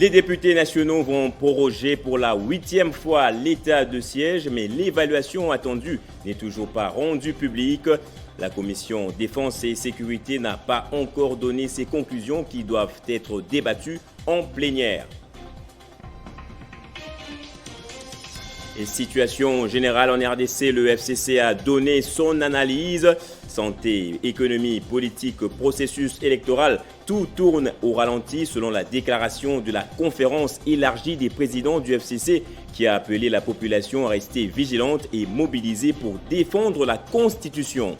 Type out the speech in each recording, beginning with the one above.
Les députés nationaux vont proroger pour la 8e fois l'état de siège, mais l'évaluation attendue n'est toujours pas rendue publique. La commission défense et sécurité n'a pas encore donné ses conclusions qui doivent être débattues en plénière. Et situation générale en RDC, le FCC a donné son analyse. Santé, économie, politique, processus électoral, tout tourne au ralenti selon la déclaration de la conférence élargie des présidents du FCC qui a appelé la population à rester vigilante et mobilisée pour défendre la Constitution.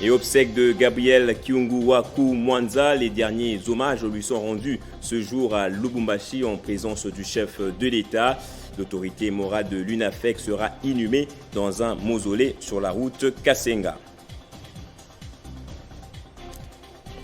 Et obsèques de Gabriel Kyungu-Waku Mwanza, les derniers hommages lui sont rendus ce jour à Lubumbashi en présence du chef de l'État. L'autorité morale de l'UNAFEC sera inhumée dans un mausolée sur la route Kasenga.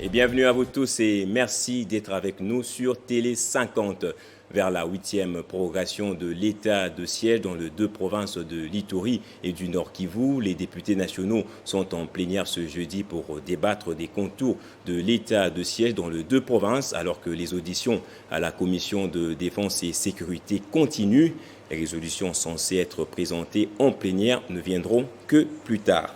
Et bienvenue à vous tous et merci d'être avec nous sur Télé 50. Vers la 8e prorogation de l'état de siège dans les deux provinces de l'Ituri et du Nord Kivu, les députés nationaux sont en plénière ce jeudi pour débattre des contours de l'état de siège dans les deux provinces, alors que les auditions à la commission de défense et sécurité continuent. Les résolutions censées être présentées en plénière ne viendront que plus tard.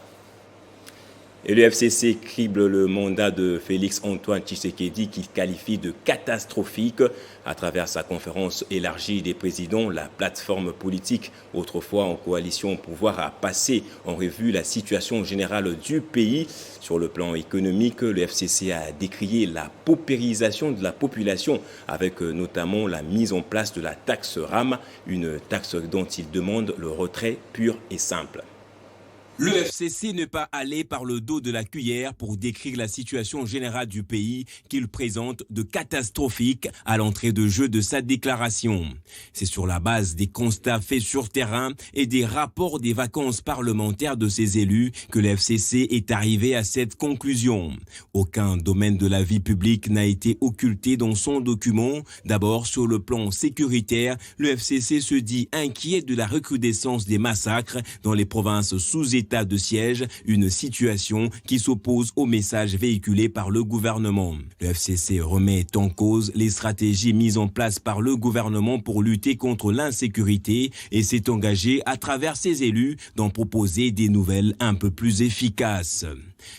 Et le FCC crible le mandat de Félix-Antoine Tshisekedi qu'il qualifie de catastrophique. À travers sa conférence élargie des présidents, la plateforme politique, autrefois en coalition au pouvoir, a passé en revue la situation générale du pays. Sur le plan économique, le FCC a décrié la paupérisation de la population avec notamment la mise en place de la taxe RAM, une taxe dont il demande le retrait pur et simple. Le FCC n'est pas allé par le dos de la cuillère pour décrire la situation générale du pays qu'il présente de catastrophique à l'entrée de jeu de sa déclaration. C'est sur la base des constats faits sur terrain et des rapports des vacances parlementaires de ses élus que le FCC est arrivé à cette conclusion. Aucun domaine de la vie publique n'a été occulté dans son document. D'abord, sur le plan sécuritaire, le FCC se dit inquiet de la recrudescence des massacres dans les provinces sous état de siège, une situation qui s'oppose aux messages véhiculés par le gouvernement. Le FCC remet en cause les stratégies mises en place par le gouvernement pour lutter contre l'insécurité et s'est engagé à travers ses élus d'en proposer des nouvelles un peu plus efficaces.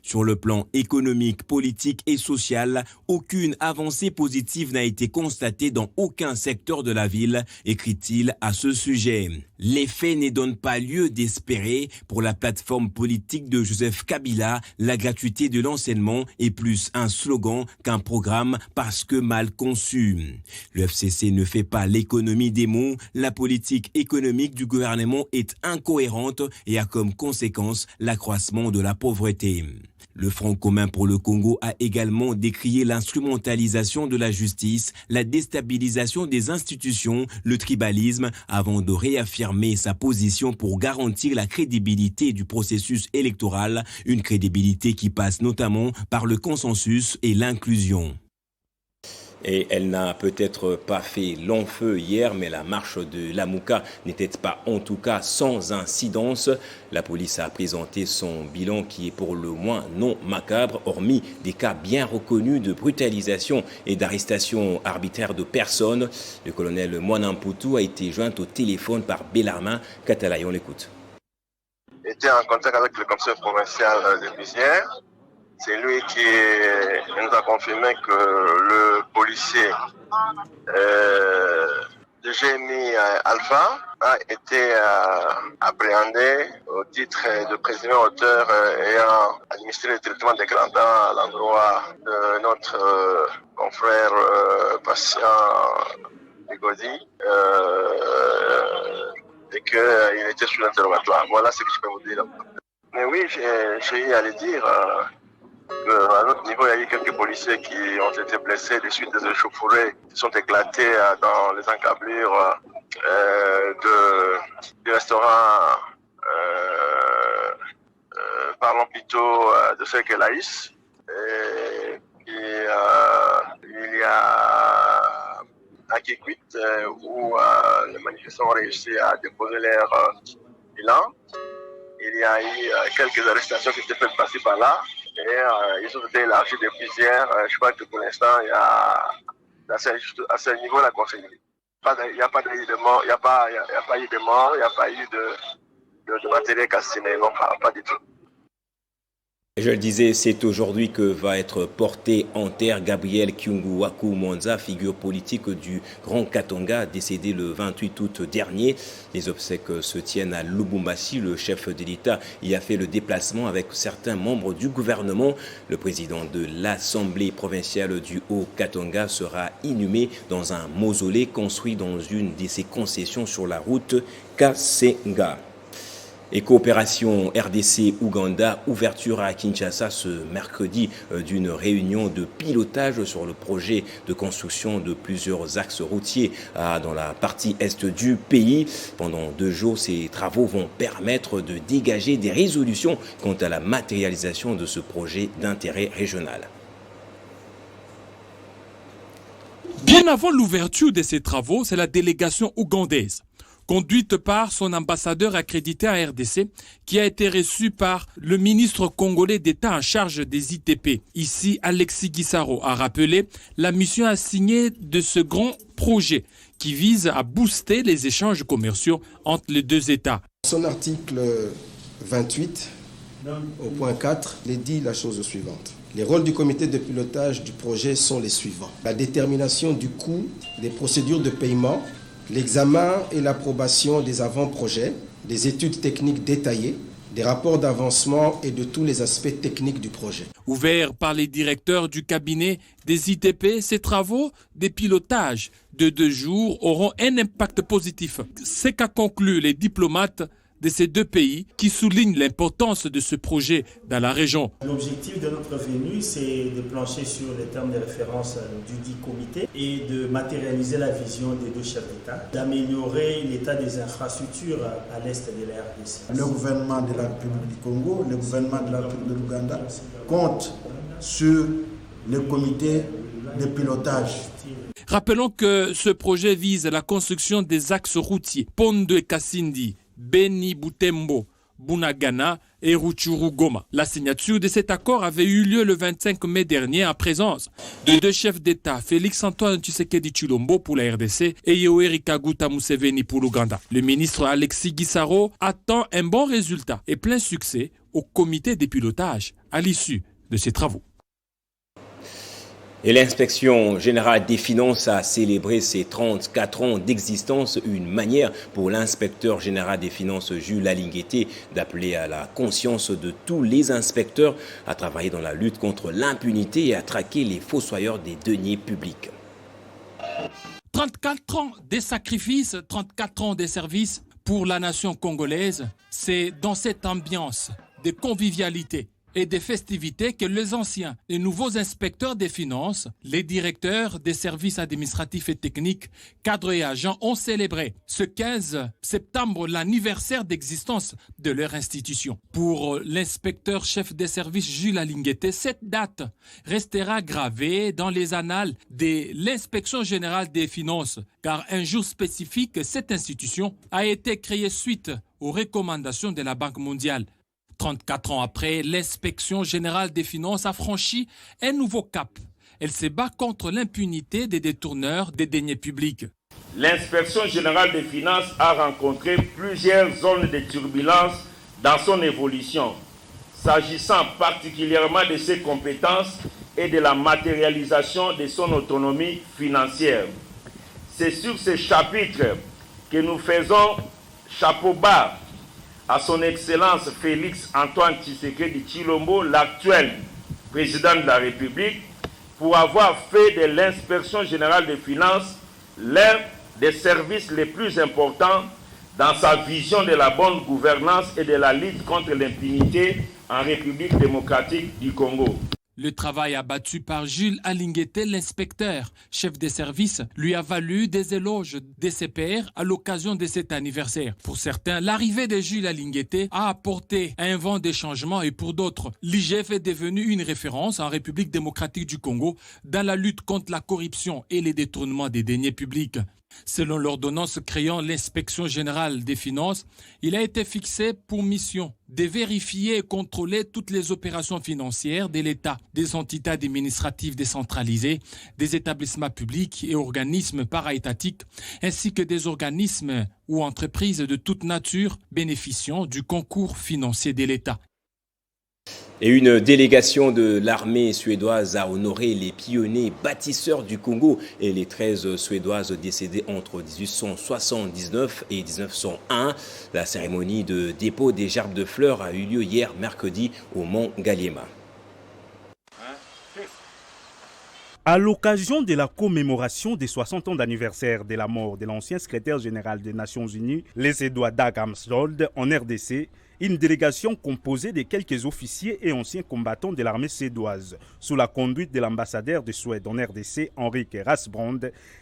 Sur le plan économique, politique et social, aucune avancée positive n'a été constatée dans aucun secteur de la ville, écrit-il à ce sujet. Les faits ne donnent pas lieu d'espérer. Pour la plateforme politique de Joseph Kabila, la gratuité de l'enseignement est plus un slogan qu'un programme parce que mal conçu. Le FCC ne fait pas l'économie des mots. La politique économique du gouvernement est incohérente et a comme conséquence l'accroissement de la pauvreté. Le Front commun pour le Congo a également décrié l'instrumentalisation de la justice, la déstabilisation des institutions, le tribalisme, avant de réaffirmer sa position pour garantir la crédibilité du processus électoral, une crédibilité qui passe notamment par le consensus et l'inclusion. Et elle n'a peut-être pas fait long feu hier, mais la marche de Lamuka n'était pas en tout cas sans incidence. La police a présenté son bilan qui est pour le moins non macabre, hormis des cas bien reconnus de brutalisation et d'arrestation arbitraire de personnes. Le colonel Mwanamputu a été joint au téléphone par Bellarmin. Katalay, on l'écoute. J'étais en contact avec le commissaire provincial de Busière. C'est lui qui nous a confirmé que le policier de GMI Alpha a été appréhendé au titre de présumé auteur ayant administré le traitement des grands à l'endroit de notre confrère patient Bigodi et qu'il était sous l'interrogatoire. Voilà ce que je peux vous dire. Mais oui, j'ai eu à le dire. À notre niveau, il y a eu quelques policiers qui ont été blessés des suites des échauffourées qui sont éclatés dans les encablures du restaurant Parlons plutôt de Fekelaïs. Il y a à Kikwit où les manifestants ont réussi à déposer leur bilan. Il y a eu quelques arrestations qui étaient faites passer par là. Et ils ont été élargis de plusieurs. Je crois que pour l'instant, il y a à ce niveau la conseillerie. Il n'y a pas eu de mort, il n'y a pas eu de mort, il n'y a pas eu de matériel calciné, non, pas du tout. Je le disais, c'est aujourd'hui que va être porté en terre Gabriel Kyungu-Waku Mwanza, figure politique du Grand Katanga, décédé le 28 août dernier. Les obsèques se tiennent à Lubumbashi. Le chef de l'État y a fait le déplacement avec certains membres du gouvernement. Le président de l'Assemblée provinciale du Haut-Katanga sera inhumé dans un mausolée construit dans une de ses concessions sur la route Kasenga. Et coopération RDC-Ouganda, ouverture à Kinshasa ce mercredi d'une réunion de pilotage sur le projet de construction de plusieurs axes routiers dans la partie est du pays. Pendant 2 jours, ces travaux vont permettre de dégager des résolutions quant à la matérialisation de ce projet d'intérêt régional. Bien avant l'ouverture de ces travaux, c'est la délégation ougandaise, conduite par son ambassadeur accrédité à RDC, qui a été reçu par le ministre congolais d'État en charge des ITP. Ici, Alexis Guissaro a rappelé la mission assignée de ce grand projet qui vise à booster les échanges commerciaux entre les 2 États. Son article 28, au point 4, il dit la chose suivante. Les rôles du comité de pilotage du projet sont les suivants. La détermination du coût des procédures de paiement, l'examen et l'approbation des avant-projets, des études techniques détaillées, des rapports d'avancement et de tous les aspects techniques du projet. Ouverts par les directeurs du cabinet des ITP, ces travaux de pilotage de 2 jours auront un impact positif. C'est qu'a conclu les diplomates de ces 2 pays qui soulignent l'importance de ce projet dans la région. L'objectif de notre venue, c'est de plancher sur les termes de référence du dit comité et de matérialiser la vision des 2 chefs d'État, d'améliorer l'état des infrastructures à l'est de la RDC. Le gouvernement de la République du Congo, le gouvernement de la République de l'Ouganda comptent sur le comité de pilotage. Rappelons que ce projet vise la construction des axes routiers Pondo et Kasindi, Beni Butembo, Bunagana et Rutshuru Goma. La signature de cet accord avait eu lieu le 25 mai dernier en présence de 2 chefs d'État, Félix-Antoine Tshisekedi Tshilombo pour la RDC et Yoweri Kaguta Museveni pour l'Ouganda. Le ministre Alexis Guissaro attend un bon résultat et plein succès au comité de pilotage à l'issue de ces travaux. Et l'inspection générale des finances a célébré ses 34 ans d'existence, une manière pour l'inspecteur général des finances Jules Alinguete d'appeler à la conscience de tous les inspecteurs à travailler dans la lutte contre l'impunité et à traquer les fossoyeurs des deniers publics. 34 ans de sacrifices, 34 ans de services pour la nation congolaise, c'est dans cette ambiance de convivialité et des festivités que les anciens et nouveaux inspecteurs des finances, les directeurs des services administratifs et techniques, cadres et agents ont célébré ce 15 septembre l'anniversaire d'existence de leur institution. Pour l'inspecteur chef des services Jules Alinguete, cette date restera gravée dans les annales de l'inspection générale des finances, car un jour spécifique, cette institution a été créée suite aux recommandations de la Banque mondiale. 34 ans après, l'inspection générale des finances a franchi un nouveau cap. Elle se bat contre l'impunité des détourneurs des deniers publics. L'inspection générale des finances a rencontré plusieurs zones de turbulence dans son évolution, s'agissant particulièrement de ses compétences et de la matérialisation de son autonomie financière. C'est sur ce chapitre que nous faisons chapeau bas à son Excellence Félix-Antoine Tshisekedi Tshilombo, l'actuel président de la République, pour avoir fait de l'inspection générale des finances l'un des services les plus importants dans sa vision de la bonne gouvernance et de la lutte contre l'impunité en République démocratique du Congo. Le travail abattu par Jules Alinguete, l'inspecteur, chef des services, lui a valu des éloges de ses pairs à l'occasion de cet anniversaire. Pour certains, l'arrivée de Jules Alinguete a apporté un vent de changement et pour d'autres, l'IGF est devenu une référence en République démocratique du Congo dans la lutte contre la corruption et les détournements des deniers publics. Selon l'ordonnance créant l'inspection générale des finances, il a été fixé pour mission de vérifier et contrôler toutes les opérations financières de l'État, des entités administratives décentralisées, des établissements publics et organismes para-étatiques, ainsi que des organismes ou entreprises de toute nature bénéficiant du concours financier de l'État. Et une délégation de l'armée suédoise a honoré les pionniers bâtisseurs du Congo et les 13 Suédoises décédées entre 1879 et 1901. La cérémonie de dépôt des gerbes de fleurs a eu lieu hier mercredi au Mont Ngaliema. À l'occasion de la commémoration des 60 ans d'anniversaire de la mort de l'ancien secrétaire général des Nations Unies, les Suédois Dag Hammarskjöld, en RDC, une délégation composée de quelques officiers et anciens combattants de l'armée suédoise, sous la conduite de l'ambassadeur de Suède en RDC, Henrik Rasbrand,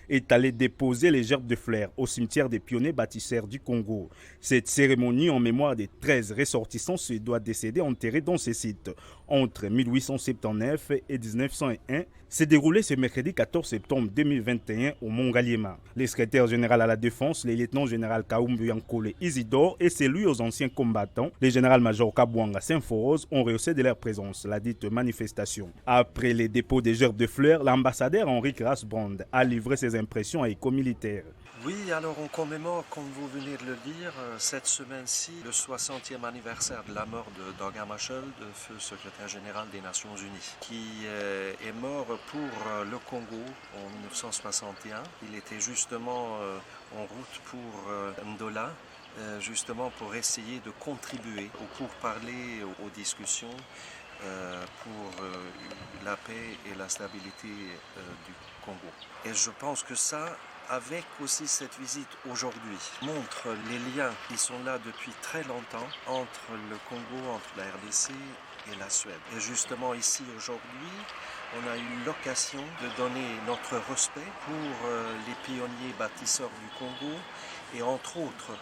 est allé déposer les gerbes de fleurs au cimetière des pionniers bâtisseurs du Congo. Cette cérémonie en mémoire des 13 ressortissants suédois décédés enterrés dans ces sites entre 1879 et 1901 s'est déroulée ce mercredi 14 septembre 2021 au Mont Ngaliema. Le secrétaire général à la défense, le lieutenant-général Kaumbu Yankole Isidore et celui aux anciens combattants, le général-major Kabwanga Saint-Foros, ont rehaussé de leur présence la dite manifestation. Après les dépôts des gerbes de fleurs, l'ambassadeur Henrik Rasbrand a livré ses impressions à Éco Militaire. Oui, alors on commémore, comme vous venez de le dire, cette semaine-ci, le 60e anniversaire de la mort de Dag Hammarskjöld, feu secrétaire général des Nations Unies, qui est mort pour le Congo en 1961. Il était justement en route pour Ndola, justement pour essayer de contribuer au pourparlers, aux discussions pour la paix et la stabilité du Congo. Et je pense que ça, avec aussi cette visite aujourd'hui, montre les liens qui sont là depuis très longtemps entre le Congo, entre la RDC et la Suède. Et justement ici aujourd'hui, on a eu l'occasion de donner notre respect pour les pionniers bâtisseurs du Congo et entre autres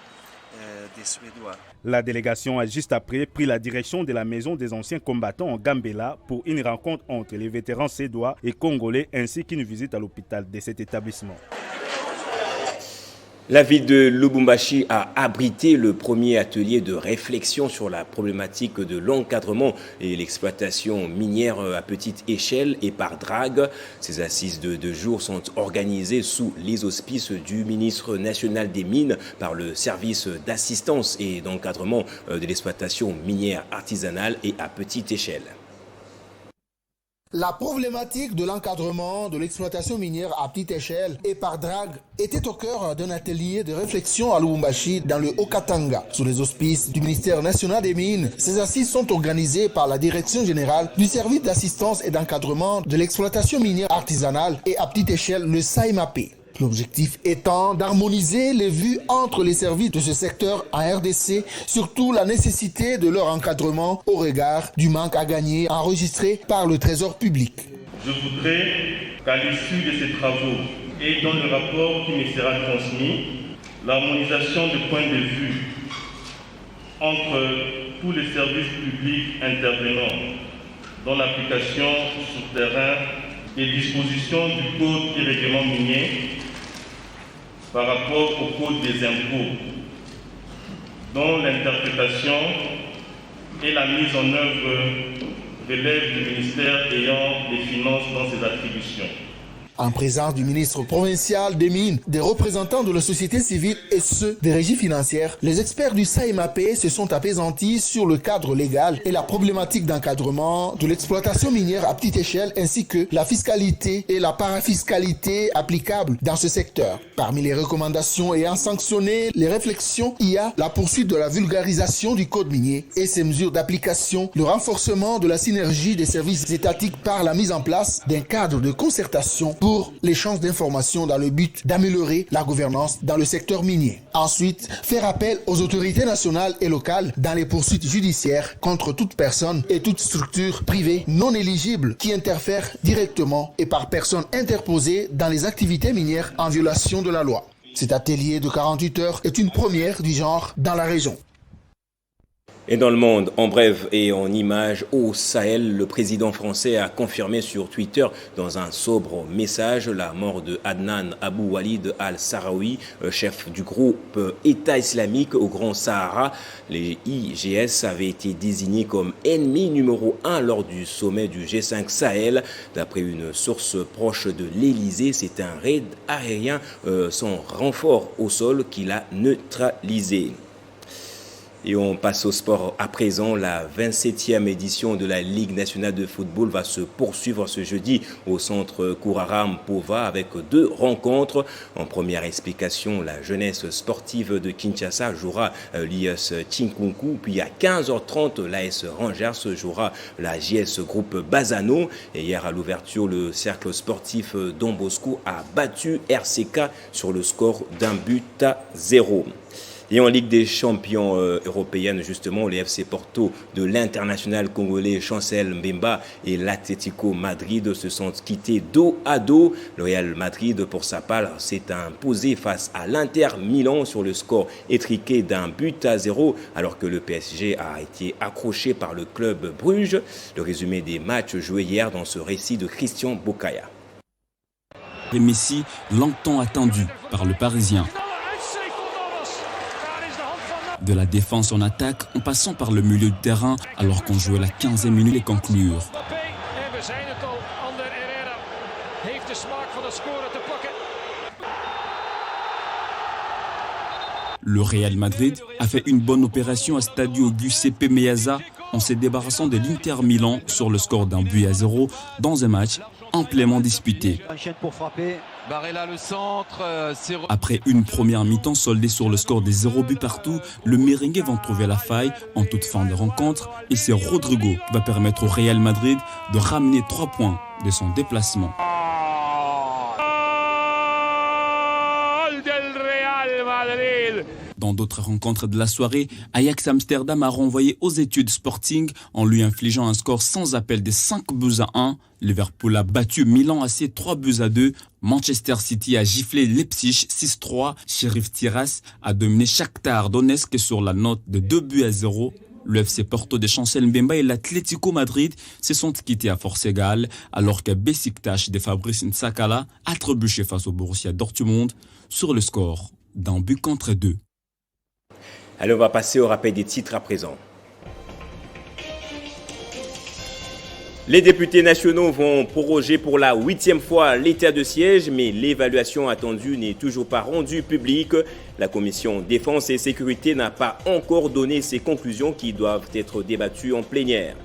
des Suédois. La délégation a juste après pris la direction de la maison des anciens combattants en Gambela pour une rencontre entre les vétérans suédois et congolais ainsi qu'une visite à l'hôpital de cet établissement. La ville de Lubumbashi a abrité le premier atelier de réflexion sur la problématique de l'encadrement et l'exploitation minière à petite échelle et par drague. Ces assises de 2 jours sont organisées sous les auspices du ministre national des Mines par le service d'assistance et d'encadrement de l'exploitation minière artisanale et à petite échelle. La problématique de l'encadrement de l'exploitation minière à petite échelle et par drague était au cœur d'un atelier de réflexion à Lubumbashi dans le Haut-Katanga. Sous les auspices du ministère national des Mines, ces assises sont organisées par la direction générale du service d'assistance et d'encadrement de l'exploitation minière artisanale et à petite échelle, le SAIMAP. L'objectif étant d'harmoniser les vues entre les services de ce secteur en RDC, surtout la nécessité de leur encadrement au regard du manque à gagner enregistré par le Trésor public. Je voudrais qu'à l'issue de ces travaux et dans le rapport qui me sera transmis, l'harmonisation des points de vue entre tous les services publics intervenants dans l'application sur terrain des dispositions du Code des règlements miniers par rapport au Code des impôts, dont l'interprétation et la mise en œuvre relèvent du ministère ayant les finances dans ses attributions. En présence du ministre provincial des Mines, des représentants de la société civile et ceux des régies financières, les experts du SAIMAP se sont apaisantis sur le cadre légal et la problématique d'encadrement de l'exploitation minière à petite échelle ainsi que la fiscalité et la parafiscalité applicables dans ce secteur. Parmi les recommandations ayant sanctionné les réflexions, il y a la poursuite de la vulgarisation du code minier et ses mesures d'application, le renforcement de la synergie des services étatiques par la mise en place d'un cadre de concertation pour l'échange d'informations dans le but d'améliorer la gouvernance dans le secteur minier. Ensuite, faire appel aux autorités nationales et locales dans les poursuites judiciaires contre toute personne et toute structure privée non éligible qui interfère directement et par personne interposée dans les activités minières en violation de la loi. Cet atelier de 48 heures est une première du genre dans la région. Et dans le monde, en bref et en images, au Sahel, le président français a confirmé sur Twitter dans un sobre message la mort de Adnan Abou Walid al-Sahraoui, chef du groupe État islamique au Grand Sahara. Les IGS avaient été désignés comme ennemis numéro 1 lors du sommet du G5 Sahel. D'après une source proche de l'Elysée, c'est un raid aérien sans renfort au sol qui l'a neutralisé. Et on passe au sport à présent. La 27e édition de la Ligue nationale de football va se poursuivre ce jeudi au centre Kouraram Pova avec 2 rencontres. En première explication, la jeunesse sportive de Kinshasa jouera l'IS Chinkunku. Puis à 15h30, l'AS Rangers jouera la JS Groupe Bazano. Et hier à l'ouverture, le cercle sportif Don Bosco a battu RCK sur le score d'1-0. Et en Ligue des champions européennes, justement, les FC Porto de l'international congolais Chancel Mbemba et l'Atlético Madrid se sont quittés dos à dos. Le Real Madrid, pour sa part, s'est imposé face à l'Inter Milan sur le score étriqué d'1-0, alors que le PSG a été accroché par le club Bruges. Le résumé des matchs joués hier dans ce récit de Christian Bokaya. Et Messi, longtemps attendu par le Parisien. De la défense en attaque, en passant par le milieu de terrain, alors qu'on jouait la 15e minute et conclure. Le Real Madrid a fait une bonne opération à Stadio Giuseppe Meazza en se débarrassant de l'Inter Milan sur le score d'1-0 dans un match amplement disputé. Après une première mi-temps soldée sur le score des 0 buts partout, le merengue va trouver la faille en toute fin de rencontre et c'est Rodrigo qui va permettre au Real Madrid de ramener 3 points de son déplacement. Dans d'autres rencontres de la soirée, Ajax Amsterdam a renvoyé aux études Sporting en lui infligeant un score sans appel de 5-1. Liverpool a battu Milan AC 3-2. Manchester City a giflé Leipzig 6-3. Sheriff Tiras a dominé Shakhtar Donetsk sur la note de 2-0. Le FC Porto de Chancel Mbemba et l'Atlético Madrid se sont quittés à force égale, alors que Besiktas de Fabrice Nsakala a trébuché face au Borussia Dortmund sur le score d'1-2. Allez, on va passer au rappel des titres à présent. Les députés nationaux vont proroger pour la 8e fois l'état de siège, mais l'évaluation attendue n'est toujours pas rendue publique. La commission défense et sécurité n'a pas encore donné ses conclusions qui doivent être débattues en plénière.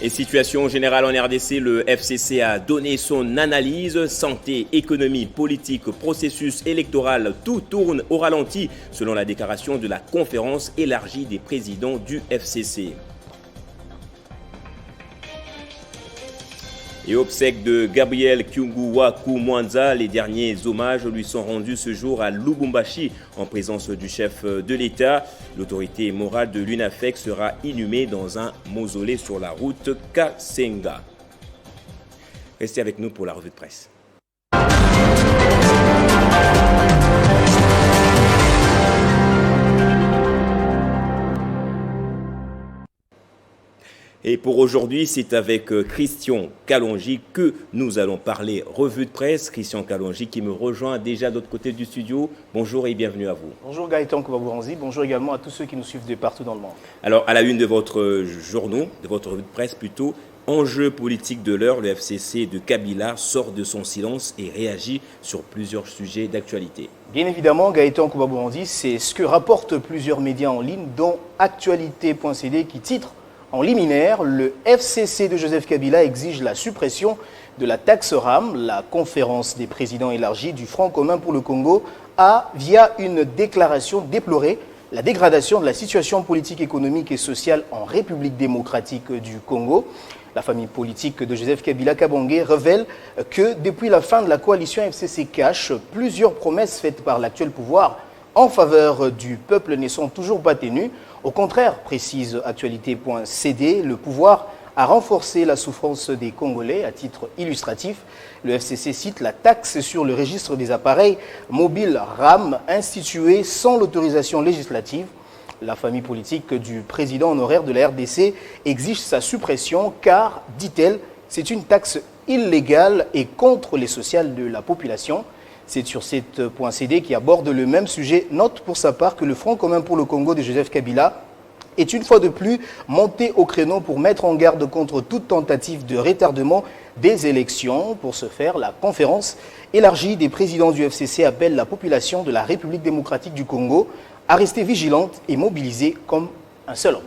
Et situation générale en RDC, le FCC a donné son analyse. Santé, économie, politique, processus électoral, tout tourne au ralenti selon la déclaration de la conférence élargie des présidents du FCC. Et obsèques de Gabriel Kyungu-Waku Mwanza, les derniers hommages lui sont rendus ce jour à Lubumbashi en présence du chef de l'État. L'autorité morale de l'UNAFEC sera inhumée dans un mausolée sur la route Kasenga. Restez avec nous pour la revue de presse. Et pour aujourd'hui, c'est avec Christian Kalonji que nous allons parler revue de presse. Christian Kalonji qui me rejoint déjà de l'autre côté du studio. Bonjour et bienvenue à vous. Bonjour Gaëtan Kouabouranzi, bonjour également à tous ceux qui nous suivent de partout dans le monde. Alors, à la une de votre journaux, de votre revue de presse plutôt, enjeu politique de l'heure, le FCC de Kabila sort de son silence et réagit sur plusieurs sujets d'actualité. Bien évidemment, Gaëtan Kouabouranzi, c'est ce que rapportent plusieurs médias en ligne, dont Actualité.cd qui titre en liminaire, le FCC de Joseph Kabila exige la suppression de la taxe RAM. La conférence des présidents élargie du Front commun pour le Congo a, via une déclaration, déploré la dégradation de la situation politique, économique et sociale en République démocratique du Congo. La famille politique de Joseph Kabila Kabangé révèle que depuis la fin de la coalition FCC cache, plusieurs promesses faites par l'actuel pouvoir en faveur du peuple ne sont toujours pas tenues. Au contraire, précise Actualité.cd, le pouvoir à renforcer la souffrance des Congolais. À titre illustratif, le FCC cite la taxe sur le registre des appareils mobiles RAM instituée sans l'autorisation législative. La famille politique du président honoraire de la RDC exige sa suppression car, dit-elle, c'est une taxe illégale et contre les sociales de la population. C'est sur cette point CD qui aborde le même sujet. Note pour sa part que le Front commun pour le Congo de Joseph Kabila est une fois de plus monté au créneau pour mettre en garde contre toute tentative de retardement des élections. Pour ce faire, la conférence élargie des présidents du FCC appelle la population de la République démocratique du Congo à rester vigilante et mobilisée comme un seul homme.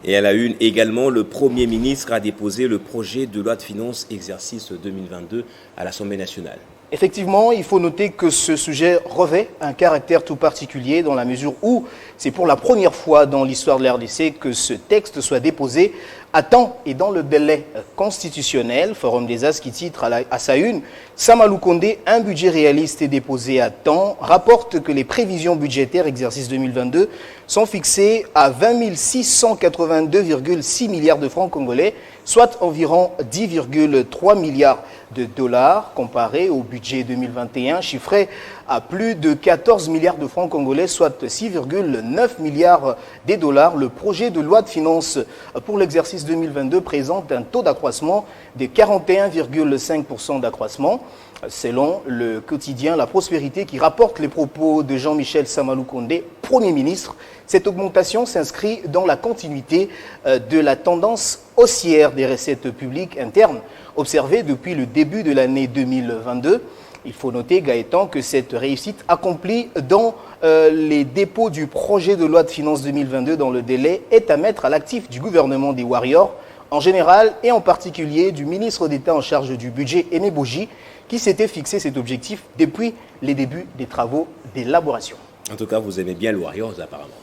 Et à la une également, le Premier ministre a déposé le projet de loi de finances exercice 2022 à l'Assemblée nationale. Effectivement, il faut noter que ce sujet revêt un caractère tout particulier dans la mesure où c'est pour la première fois dans l'histoire de la RDC que ce texte soit déposé à temps et dans le délai constitutionnel. Forum des As qui titre à sa une « Samalou Kondé, un budget réaliste et déposé à temps » rapporte que les prévisions budgétaires exercice 2022 sont fixées à 20 682,6 milliards de francs congolais, soit environ 10,3 milliards de dollars, comparé au budget 2021 chiffré à plus de 14 milliards de francs congolais, soit 6,9 milliards de dollars. Le projet de loi de finances pour l'exercice 2022 présente un taux d'accroissement de 41,5% d'accroissement. Selon le quotidien La Prospérité qui rapporte les propos de Jean-Michel Samalou Kondé, Premier ministre, cette augmentation s'inscrit dans la continuité de la tendance haussière des recettes publiques internes observée depuis le début de l'année 2022. Il faut noter, Gaëtan, que cette réussite accomplie dans les dépôts du projet de loi de finances 2022 dans le délai est à mettre à l'actif du gouvernement des Warriors en général et en particulier du ministre d'État en charge du budget, Aimé Boji, qui s'était fixé cet objectif depuis les débuts des travaux d'élaboration. En tout cas, vous aimez bien les Warriors apparemment.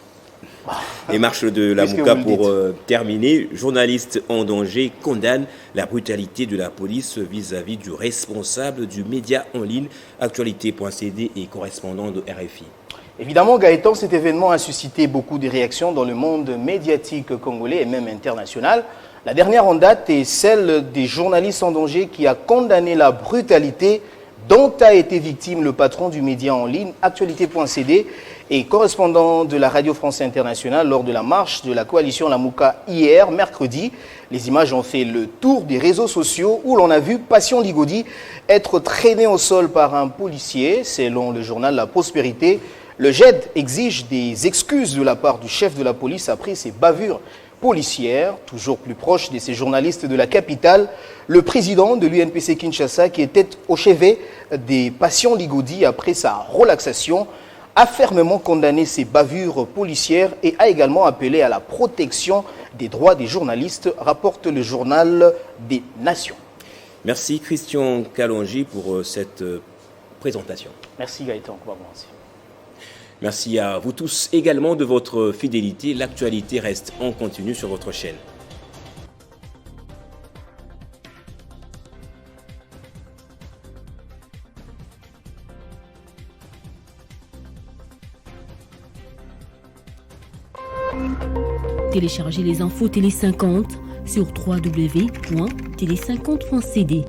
Et Marche de la Mouka pour terminer. Journaliste en danger condamne la brutalité de la police vis-à-vis du responsable du média en ligne Actualité.cd et correspondant de RFI. Évidemment, Gaëtan, cet événement a suscité beaucoup de réactions dans le monde médiatique congolais et même international. La dernière en date est celle des journalistes en danger qui a condamné la brutalité dont a été victime le patron du média en ligne Actualité.cd et correspondant de la Radio France Internationale lors de la marche de la coalition Lamouka hier, mercredi. Les images ont fait le tour des réseaux sociaux où l'on a vu Passion Ligodi être traîné au sol par un policier. Selon le journal La Prospérité, le GED exige des excuses de la part du chef de la police après ces bavures policière, toujours plus proche de ces journalistes de la capitale, le président de l'UNPC Kinshasa, qui était au chevet des Passion Ligodi après sa relaxation, a fermement condamné ces bavures policières et a également appelé à la protection des droits des journalistes, rapporte le journal des Nations. Merci Christian Kalonji pour cette présentation. Merci Gaëtan. Merci à vous tous également de votre fidélité. L'actualité reste en continu sur votre chaîne. Téléchargez les infos Télé 50 sur www.télé50.cd.